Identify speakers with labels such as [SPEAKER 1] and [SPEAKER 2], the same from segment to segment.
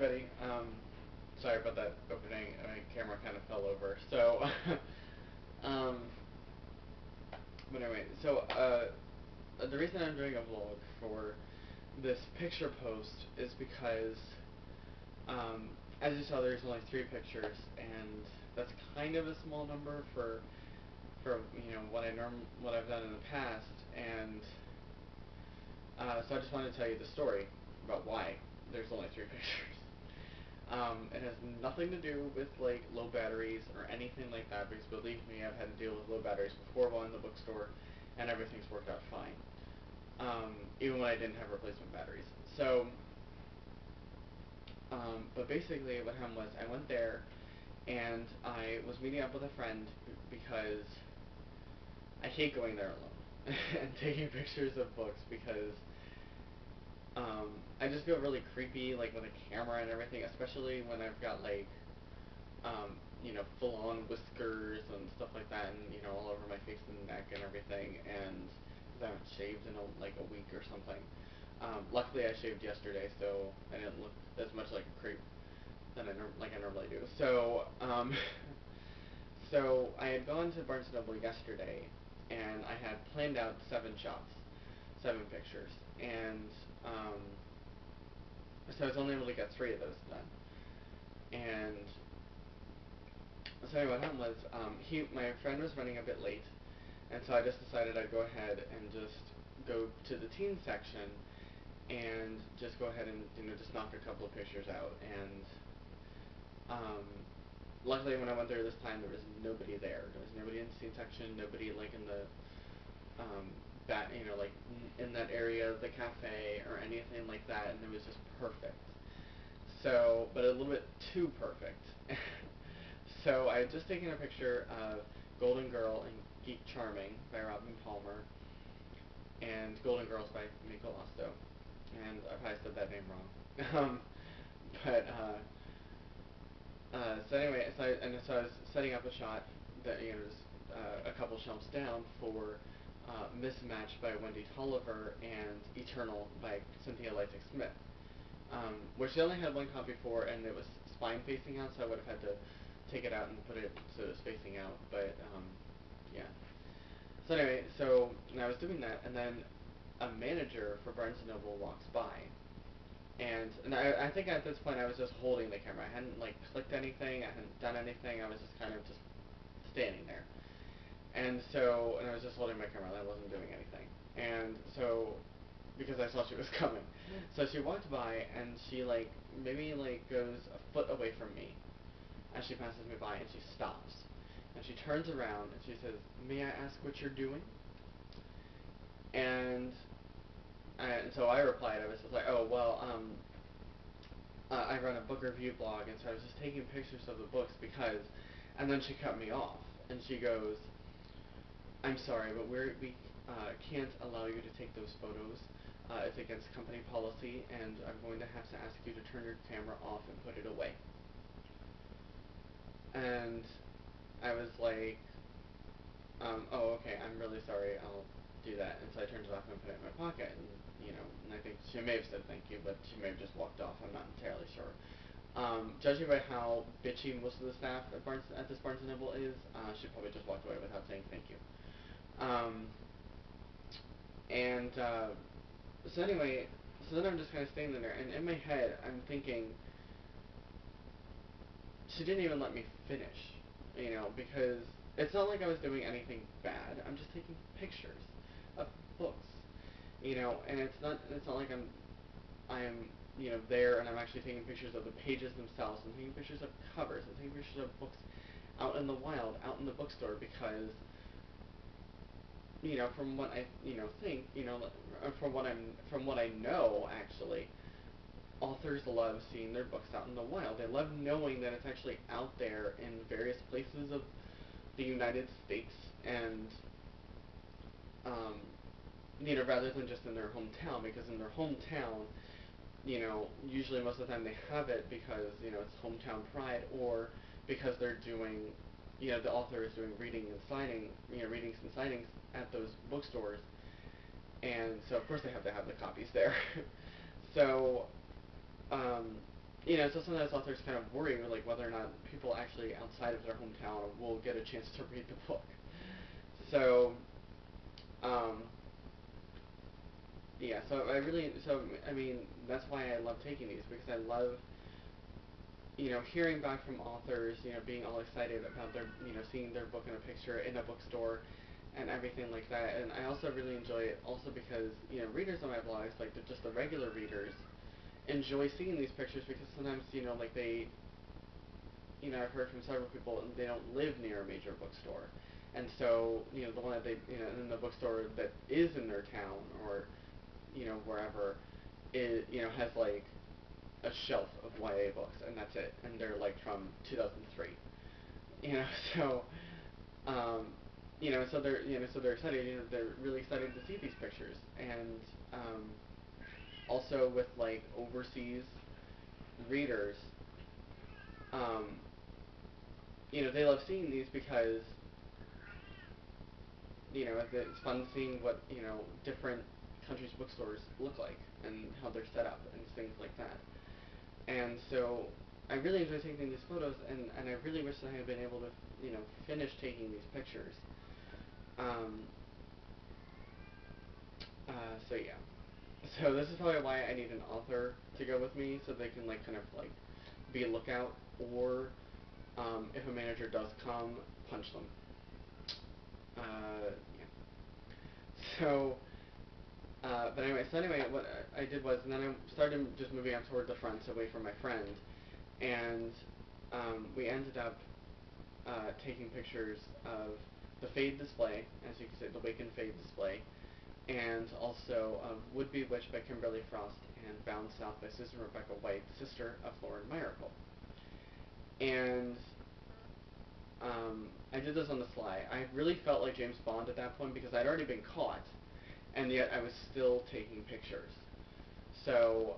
[SPEAKER 1] everybody. Sorry about that opening. My camera kind of fell over. So, um, but anyway, the reason I'm doing a vlog for this picture post is because, as you saw, there's only 3 pictures, and that's kind of a small number for what I've done in the past, and so I just wanted to tell you the story about why there's only 3 pictures. It has nothing to do with like low batteries or anything like that, because believe me, I've had to deal with low batteries before while in the bookstore, and everything's worked out fine. Even when I didn't have replacement batteries. So, but basically what happened was I went there and I was meeting up with a friend because I hate going there alone and taking pictures of books because I just feel really creepy, like with a camera and everything, especially when I've got like, full-on whiskers and stuff like that, and all over my face and neck and everything, and because I haven't shaved in like a week or something. Luckily, I shaved yesterday, so I didn't look as much like a creep than I normally do. So, so I had gone to Barnes & Noble yesterday, and I had planned out 7 shots, 7 pictures, and so I was only able to get 3 of those done. And so anyway, what happened was, my friend was running a bit late, and so I just decided I'd go ahead and just go to the teen section and just go ahead and just knock a couple of pictures out. And luckily, when I went there this time, there was nobody there. There was nobody in the teen section, nobody like in the like in that area, the cafe or anything like that, and it was just perfect. So, but a little bit too perfect. So I had just taken a picture of Golden Girl and Geek Charming by Robin Palmer, and Golden Girls by Miko Osto, and I probably said that name wrong. But so anyway, so I was setting up a shot that just a couple shelves down for Mismatched by Wendy Tolliver and Eternal by Cynthia Leitich Smith, which I only had 1 copy for, and it was spine facing out, so I would have had to take it out and put it so it was facing out, but yeah. So anyway, and I was doing that, and then a manager for Barnes & Noble walks by, and I think at this point I was just holding the camera. I hadn't like clicked anything, I hadn't done anything, I was just kind of just standing there. And I was just holding my camera, I wasn't doing anything. And so, because I saw she was coming. So she walked by, and she maybe goes a foot away from me as she passes me by, and she stops. And she turns around, and she says, "May I ask what you're doing?" And so I replied, I was just like, "Oh, well, I run a book review blog, and so I was just taking pictures of the books because," and then she cut me off, and she goes, "I'm sorry, but we can't allow you to take those photos. It's against company policy, and I'm going to have to ask you to turn your camera off and put it away." And I was like, "Oh, okay, I'm really sorry, I'll do that." And so I turned it off and put it in my pocket, and and I think she may have said thank you, but she may have just walked off, I'm not entirely sure. Judging by how bitchy most of the staff at this Barnes & Noble is, she probably just walked away without saying thank you. And so anyway, so then I'm just kind of standing there, and in my head, I'm thinking, she didn't even let me finish, because it's not like I was doing anything bad. I'm just taking pictures of books, and it's not like I'm there and I'm actually taking pictures of the pages themselves. I'm taking pictures of covers. I'm taking pictures of books out in the wild, out in the bookstore, because from what I think, from what I know, actually, authors love seeing their books out in the wild. They love knowing that it's actually out there in various places of the United States, and rather than just in their hometown, because in their hometown, usually most of the time they have it because it's hometown pride, or because they're doing, the author is doing readings and signings at those bookstores, and so of course they have to have the copies there. So, so sometimes authors kind of worry, like, whether or not people actually outside of their hometown will get a chance to read the book. So, um, yeah, I mean, that's why I love taking these, because I love, hearing back from authors, being all excited about their, seeing their book in a picture in a bookstore and everything like that. And I also really enjoy it also because, readers on my blogs, like just the regular readers, enjoy seeing these pictures because sometimes, like I've heard from several people and they don't live near a major bookstore. And so, the one that they, in the bookstore that is in their town or, wherever, has like a shelf of YA books, and that's it, and they're like from 2003. You know, so so they're excited. They're really excited to see these pictures, and also with like overseas readers, um, they love seeing these because it's fun seeing what different countries' bookstores look like and how they're set up and things like that. And so I really enjoy taking these photos, and I really wish that I had been able to, finish taking these pictures. Um, so yeah. So this is probably why I need an author to go with me, so they can like kind of like be a lookout, or if a manager does come, punch them. Yeah. So, but anyway, what I did was, and then I started just moving up toward the front, away from my friend, and we ended up taking pictures of the Fade display, as you can see, the Wake and Fade display, and also of Would Be Witched by Kimberly Frost and Bound South by Susan Rebecca White, sister of Lauren Myracle. And I did this on the sly. I really felt like James Bond at that point because I'd already been caught, and yet I was still taking pictures. So,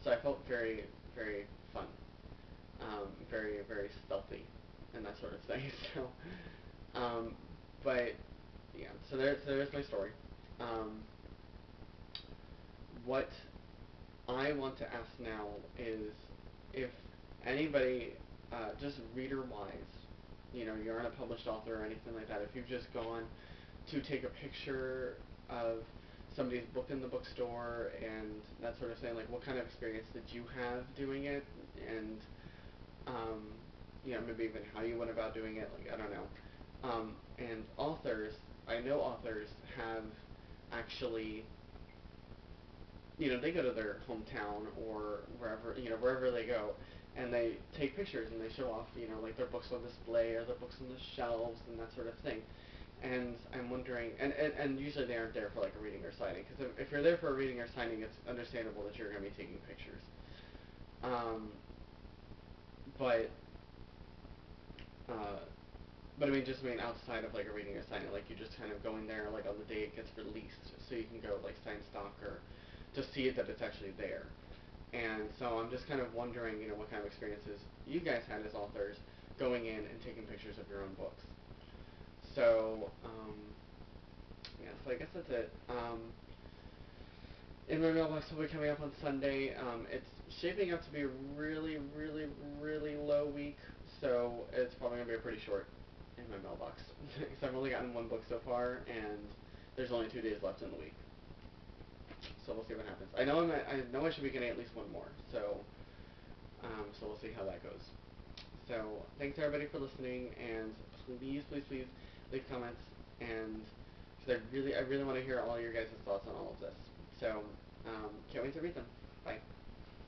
[SPEAKER 1] so I felt very, very fun, very, very stealthy, and that sort of thing. So, but yeah, so there's my story. Um, what I want to ask now is if anybody, just reader-wise, you're not a published author or anything like that, if you've just gone to take a picture of somebody's book in the bookstore and that sort of thing, like what kind of experience did you have doing it, and um, maybe even how you went about doing it, like I don't know. And authors, I know authors have actually, they go to their hometown or wherever they go, and they take pictures and they show off, like their books on display or their books on the shelves and that sort of thing. And I'm wondering, and usually they aren't there for like a reading or signing, because if you're there for a reading or signing, it's understandable that you're going to be taking pictures. Um, but, uh, but I mean, outside of like a reading or signing, like you just kind of going there like on the day it gets released, so you can go like sign stock or to see it that it's actually there. And so I'm just kind of wondering, what kind of experiences you guys had as authors going in and taking pictures of your own books. So, yeah, so I guess that's it. In my mailbox will be coming up on Sunday. It's shaping up to be a really, really, really low week, so it's probably going to be a pretty short in my mailbox. Because I've only gotten one book so far, and there's only 2 days left in the week. So we'll see what happens. I know I should be getting at least one more, so we'll see how that goes. So thanks everybody for listening, and please, please, please leave comments, and because I really want to hear all your guys' thoughts on all of this. So can't wait to read them. Bye.